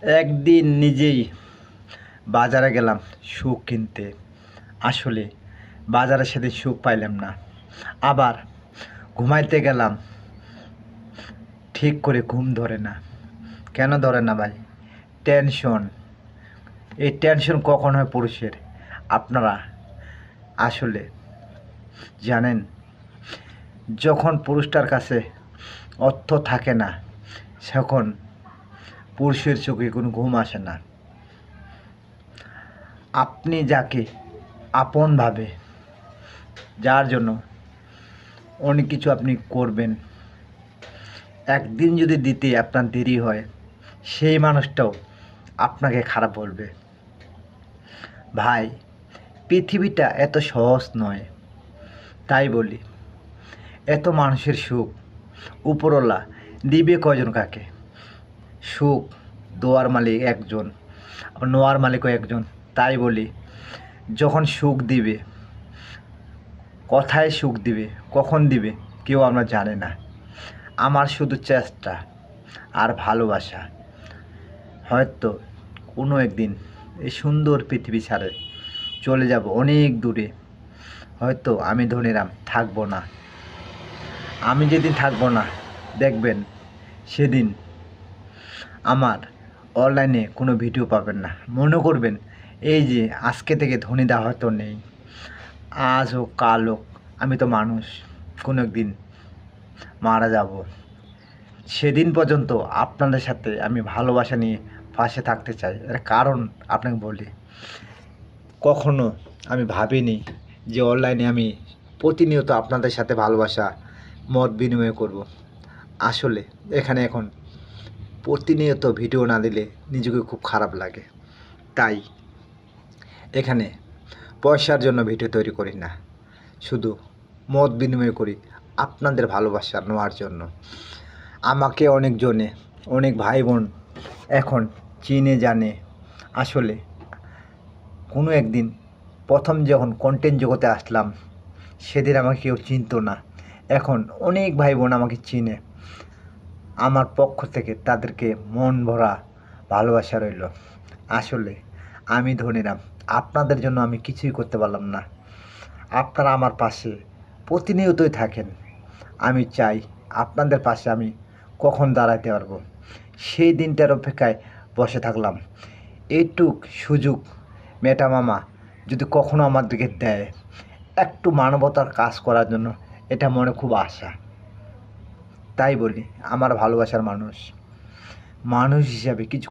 একদিন নিজেই বাজারে গেলাম সুখ কিনতে। আসলে বাজারে সেদিন সুখ পাইলাম না। আবার ঘুমাইতে গেলাম, ঠিক করে ঘুম ধরে না। কেন ধরে না ভাই? টেনশন। এই টেনশন কখন হয় পুরুষের? আপনারা আসলে জানেন, যখন পুরুষটার কাছে অর্থ থাকে না, তখন পুরুষের চোখে কোনো ঘুম আসে না। আপনি যাকে আপন ভাবে, যার জন্য অনেক কিছু আপনি করবেন, একদিন যদি দিতে আপনার দেরি হয়, সেই মানুষটাও আপনাকে খারাপ বলবে। ভাই, পৃথিবীটা এত সহজ নয়। তাই বলি, এত মানুষের সুখ উপরওয়ালা দিবে কয়জন কাকে? সুখ দেওয়ার মালিক একজন, আবার নেওয়ার মালিকও একজন। তাই বলি, যখন সুখ দিবে, কথায় সুখ দিবে, কখন দিবে কেউ আমরা জানি না। আমার শুধু চেষ্টা আর ভালোবাসা। হয়তো কোনো একদিন এই সুন্দর পৃথিবী ছাড়ে চলে যাব অনেক দূরে। হয়তো আমি ধনীরাম থাকবো না। আমি যেদিন থাকবো না, দেখবেন সেদিন আমার অনলাইনে কোনো ভিডিও পাবেন না। মনে করবেন এই যে আজকে থেকে ধনীদা হয়তো নেই, আজ হোক কাল হোক, আমি তো মানুষ, কোনো একদিন মারা যাব। সেদিন পর্যন্ত আপনাদের সাথে আমি ভালোবাসা নিয়ে পাশে থাকতে চাই। এর কারণ আপনাকে বলি, কখনো আমি ভাবিনি যে অনলাইনে আমি প্রতিনিয়ত আপনাদের সাথে ভালোবাসা মত বিনিময় করব। আসলে এখানে এখন প্রতিনিয়ত ভিডিও না দিলে নিজেকে খুব খারাপ লাগে। তাই এখানে পয়সার জন্য ভিডিও তৈরি করি না, শুধু মত বিনিময় করি আপনাদের ভালোবাসা নেওয়ার জন্য। আমাকে অনেকজনে, অনেক ভাই বোন এখন চিনে জানে। আসলে কোনো একদিন প্রথম যখন কন্টেন্ট জগতে আসলাম, সেদিন আমাকে কেউ চিনতো না। এখন অনেক ভাই বোন আমাকে চিনে। আমার পক্ষ থেকে তাদেরকে মন ভরা ভালোবাসা রইল। আসলে আমি ধনীরাম, আপনাদের জন্য আমি কিছুই করতে পারলাম না। আপনারা আমার পাশে প্রতিনিয়তই থাকেন। আমি চাই আপনাদের পাশে আমি কখন দাঁড়াতে পারবো, সেই দিনটার অপেক্ষায় বসে থাকলাম। এইটুক সুযোগ মেটা মামা যদি কখনো আমার দিকে দেয়, একটু মানবতার কাজ করার জন্য, এটা মনে খুব আশা। তাই বলি, আমার ভালোবাসার মানুষ, মানুষ হিসাবে কিছু